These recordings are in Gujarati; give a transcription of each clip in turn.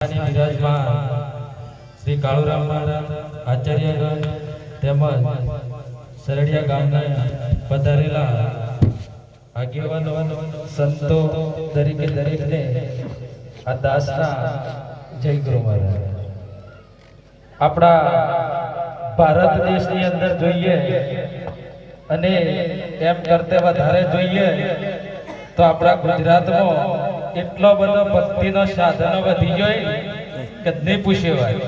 વિરાજમાન શ્રી કાળુરામ મહારાજ આચાર્યગણ તેમજ સરડિયા ગામના પધારેલા આગેવાનો સંતો તરીકે દરેકને આ દાસના જય ગુરુ મહારાજ. આપણા ભારત દેશની અંદર જોઈએ અને એમ કરતે વધારે જોઈએ તો આપણા ગુજરાતમાં એટલો બધો ભક્તિનો સાધનો વધી ગયો કે નહીં પૂછેવાય.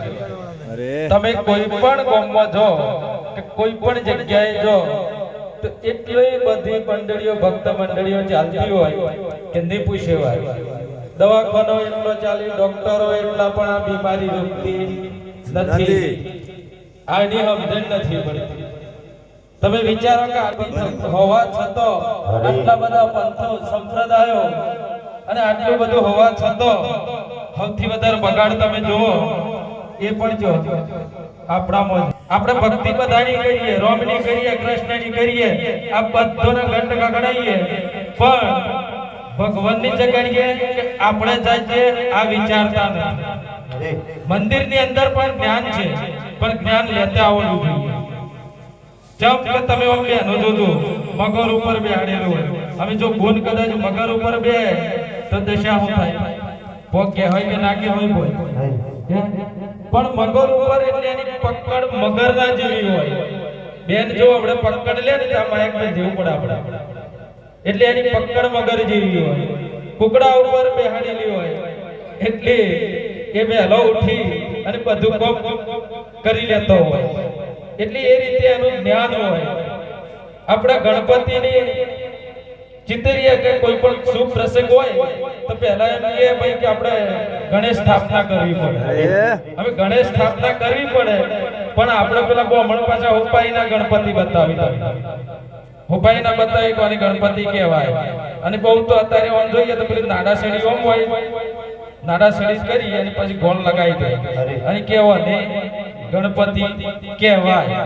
તમે કોઈ પણ ગામમાં જો કે કોઈ પણ જગ્યાએ જો તો એટલી બધી મંડળીઓ ભક્ત મંડળીઓ ચાલતી હોય કે નહીં પૂછેવાય. દવાખાનો એટલો ચાલી, ડોક્ટરો એટલા પણ આ બીમારી રોકતી નથી. આની સમજણ નથી પડતી. તમે વિચારો કે આટલી હોવા છતાં આટલા બધા પંથો સંપ્રદાયો અને આટલું બધું હોવા છતાં સૌથી વધારે બગાડ તમે જુઓ એ પણ જો આપણામાં આપણે ભક્તિ બધાની કરીએ, રોમની કરીએ, કૃષ્ણની કરીએ, આ બધોને ઘંટ ગગડાઈએ, પણ ભગવાનની જગાડીએ કે આપણે જઈએ આ વિચારતા નથી. મંદિરની અંદર પણ જ્ઞાન છે, પણ જ્ઞાન લેતા આવડવું જોઈએ. જેમ કે તમે ઓમ બેનો જોજો મગર ઉપર બેહાડેલું હોય, હવે જો ગુણ કદાચ મગર ઉપર બે તો દશા શું થાય? પોક કે હોય કે ના કે હોય બોય, પણ મગર ઉપર એટલે એની પકડ મગરના જેવી હોય. બેન જો આપણે પકડ લે ને આમાં એક જેવું પડે આપણે, એટલે એની પકડ મગર જેવી હોય. કુકડા ઉપર બેહાડેલી હોય એટલે એ વહેલો ઉઠી અને બધું કામ કરી લેતો હોય. એટલે એ રીતે એનું જ્ઞાન હોય. આપણા ગણપતિની ચિતરીએ કે કોઈ પણ શુભ પ્રસંગ હોય તો પહેલા એમ કે ભાઈ કે આપણે ગણેશ સ્થાપના કરવી પડે. હવે ગણેશ સ્થાપના કરવી પડે, પણ આપણે પેલા બ્રાહ્મણ પાછા હોપાઈના ગણપતિ બતાવી દે. હોપાઈના બતાવી કોની ગણપતિ કહેવાય. અને બહુ તો અત્યારે ઓમ જોઈએ તો પેલી નાડા શેડી ઓમ હોય, નાડા શેડી કરી અને પછી ગોળ લગાવી દે અને કેવો ને ગણપતિ કહેવાય.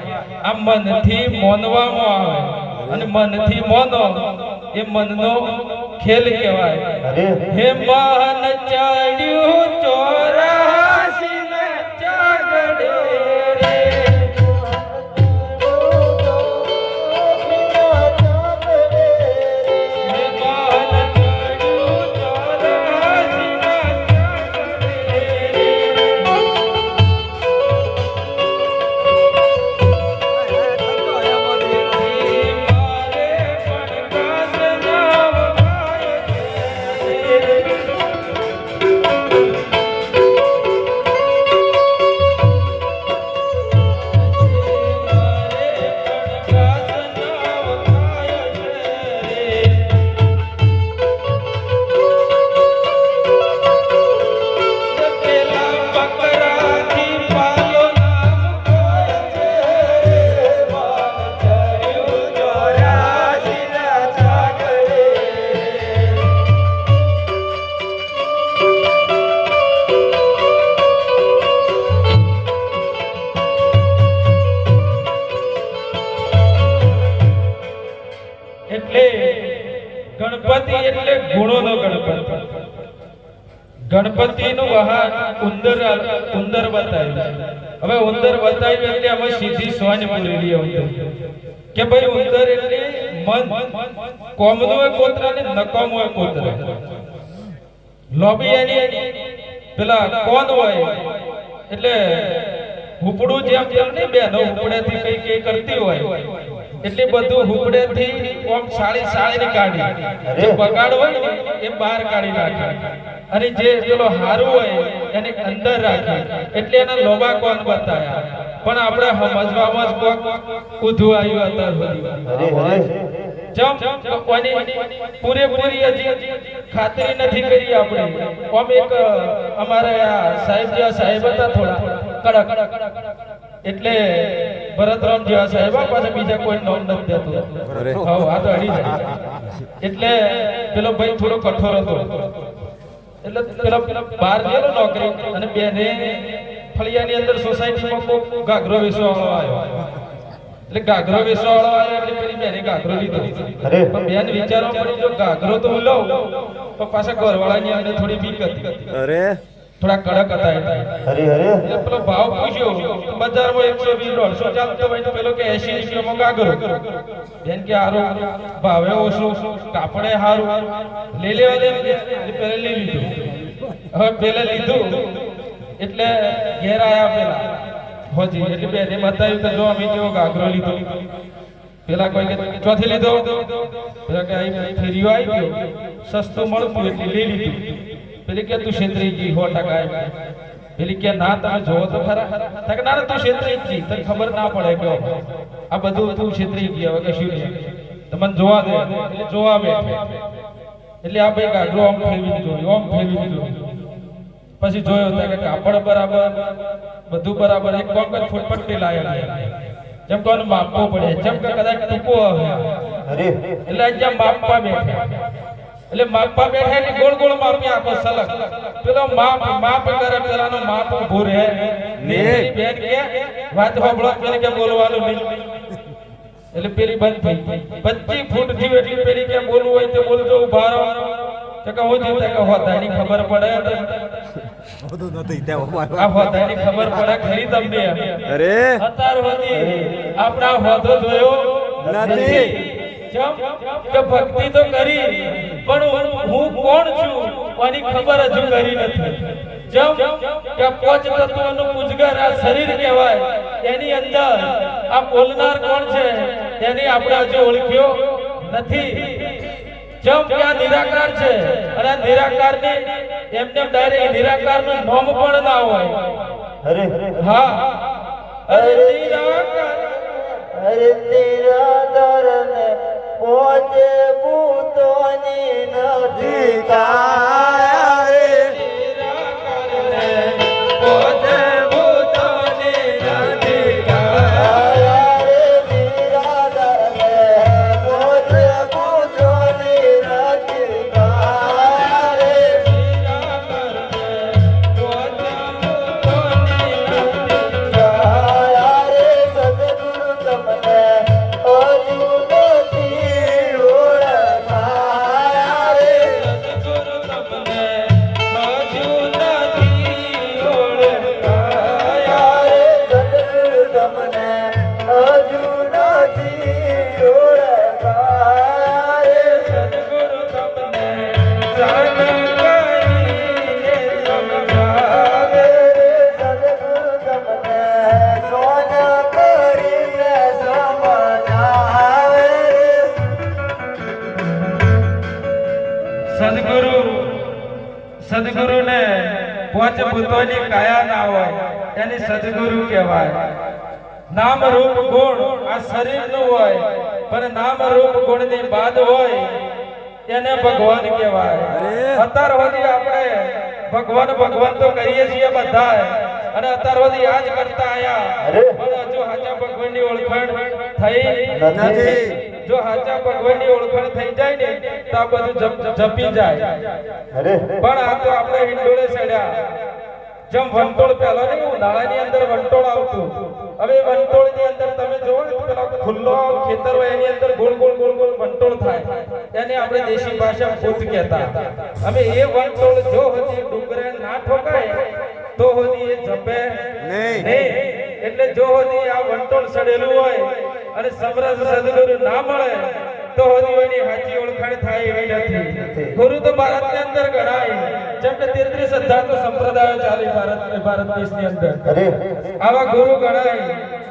આ મનથી મોનવામાં આવે અને મનથી મોનો એ મનનો ખેલ કહેવાય. હે મન ચડ્યું 84 ને ચાગડે રે, ગણપતિ એટલે ગુણોનો ગણપતિ. ગણપતિનું વાહન ઉંદર બતાવ્યું. હવે ઉંદર બતાવ્યું એટલે અમે સીધી સોન પૂરેલી હોય કે ભાઈ ઉંદર એટલે મન કોમનું હોય કોતરા ને નકામું હોય કોતરા. લોબી એની પેલા કોણ હોય એટલે હુપડું જેમ જેમ ને બેનો હુપડેથી કઈ કઈ કરતી હોય એટલે બધું હુપડેથી ઓમ સાળી ને કાઢી, જે બગાડ હોય ને એ બહાર કાઢી નાખે અને જે પેલો હારું હોય એને અંદર રાખે. એટલે એના લોબા કોણ બતાયા, પણ આપણે સમજવામાં જ કોક ઊધું આવ્યું અત્યારે. જેમ કોની પૂરેપૂરી હજી ખાતરી નથી કરી આપણે. ઓમ એક અમારે આ સાહેબ જેવા સાહેબ હતા થોડા કડક, એટલે ભરતરામ જેવા સાહેબ પાછા બીજા કોઈ નામ નથી દેતો. હા તો અડી જાય. એટલે પેલો ભાઈ થોડો કઠોર હતો. એટલે પેલો બહાર ગયેલો નોકરી અને બેને ફળિયાની અંદર સોસાયટીમાં કોઈ ગાઘરો વેચવાવાળો આવ્યો. એટલે ગાઘરો વેચવાવાળો આવ્યો એટલે પેલી બેને ગાઘરો લીધો. પણ બેન વિચારવા પડી જો ગાઘરો તો હું લઉં તો પાછા ઘરવાળાની અંદર થોડી બીક હતી. થોડા કડક હતા એટલે પેલો ભાવ પૂછ્યો તો બજારમાં 120 150 ચાલતો હોય તો પેલો કે 80 રૂપિયામાં ગાગરો બેન કે હારું ભાવે ઓછો કાપડે હારું લઈ લેવા દે એટલે પેલે લઈ લીધું હવે પેલે લીધું એટલે ઘેર આયા પેલા હોજી એટલે બેને બતાવ્યું કે જો અમે કેવો ગાગરો લીધો પેલા કોઈ કે ચોથી લીધો પેલા કે આ ફેરીઓ આવી ગયો સસ્તું મળતું એટલે લઈ લીધું પેલી કે તું છેતરી ગઈ 100% પેલી કે ના તમે જોવો તો ખરા કે ના તું છેતરી ગઈ તને ખબર ના પડે કે આ બધું તું છેતરી ગઈ હવે કશું નહીં તમને જોવા દે એટલે જોવા બેઠે એટલે આ ભાઈ ગાગરો આમ ફેરવી દીધો પછી જોયો કે કાપડ બરાબર બધું બરાબર એક કોક જ ફૂટપટ્ટી લાયા જેમ કોને માપવો પડે જેમ કે કદાચ ટૂંકો આવે એટલે અહીંયા માપવા બેઠા એટલે માપવા બેઠા એટલે ગોળ ગોળ માપી આખો સલગ પેલો માપ કરે પેલાનો માપ ઊભો રહે ને બેન કે વાત હોબળો પેલી કે બોલવાનું નહીં એટલે પેલી બંધ થઈ 25 ફૂટ થી એટલી પેલી કે બોલવું હોય તો બોલજો ઊભા રહો તો કે હું જીતે કે હોતાની ખબર પડે બધું નથી દેવો આ હોતાની ખબર પડે ખરી તમને અરે અત્યાર સુધી આપણા હોતો જોયો નથી કે ભક્તિ તો કરી પણ હું કોણ છું કોની ખબર હજુ કરી નથી જેમ કે પાંચ તત્વોનું પૂજગર આ શરીર કહેવાય એની અંદર આ બોલનાર કોણ છે એની આપણે હજુ ઓળખ્યો નથી જેમ કે આ નિરાકાર છે અને આ નિરાકારની એમને ડાયરેક્ટ નિરાકારનું નામ પણ ના હોય હા અરે નિરાકાર અરે નિરાકાર ને પોચે ભૂતોની નથી કાયા રે નિરાકાર ને પોતે ભૂતોની નથી કાયા રે નિરાકાર ને પોચે ભૂતોની નથી કાયા રે નિરાકાર ને પોતે ભૂતોની નથી કાયા રે સદગુરુ તમને હજુ નથી ઓળખાયા રે સદગુરુ તમને હજુ નથી ઓળખાયા રે સદગુરુ તમને હજુ નથી ઓળખાયા રે સદગુરુ તમને જાણ કરીને સમજાવે સદગુરુ તમને સોન કરીને સમજાવે સદગુરુને પાંચ ભૂતોની કાયા ના હોય એને સદગુરુ કહેવાય નામ રૂપ ગુણ આ શરીરનું હોય પણ નામ રૂપ ગુણની બાદ હોય એને ભગવાન કહેવાય અત્યાર સુધી આપણે ભગવાન ભગવાન તો કહીએ છીએ બધા અને અત્યાર સુધી આ જ કરતા આયા પણ હજુ સાચા ભગવાનની ઓળખાણ થઈ નથી જો સાચા ભગવાનની ઓળખાણ થઈ જાય ને તો આ બધું જપી જાય પણ આ તો આપણે હિંડોળે ચડ્યા જેમ વંટોળ પહેલા ને ઉનાળાની અંદર વંટોળ આવતું હવે વંટોળની અંદર તમે જોવો ને પેલા ખુલ્લો ખેતર હોય એની અંદર ગોળ ગોળ ગોળ ગોળ વંટોળ થાય એને આપણે દેશી ભાષામાં ભૂત કહેતા હવે એ વંટોળ જો હજી ડુંગરે ના ઠોકાય તો હજી એ જપે નહીં એટલે જો હજી આ વંટોળ સડેલું હોય અને સમરસ સદગુરુ ના મળે તો હજી એની સાચી ઓળખાણ થાય એવી નથી ગુરુ તો ભારતની અંદર ગણાય જેમ કે 33 સિદ્ધાંતો સંપ્રદાયો ચાલે ભારત દેશની અંદર આવા ગુરુ ગણાય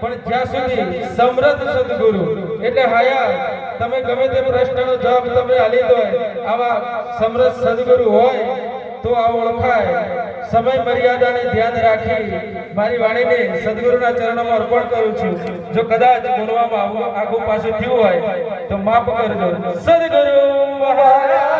પણ જ્યાં સુધી સમરથ સદગુરુ એટલે હાયા તમે ગમે તે પ્રશ્નનો જવાબ તમે આલી દો આવા સમરથ સદગુરુ હોય તો આ ઓળખાય સમય મર્યાદાને ધ્યાન રાખી મારી વાણીને સદગુરુના ચરણોમાં અર્પણ કરું છું જો કદાચ બોલવામાં આગુ પાછું થયું હોય તો માફ કરજો સદગુરુ મહારાજ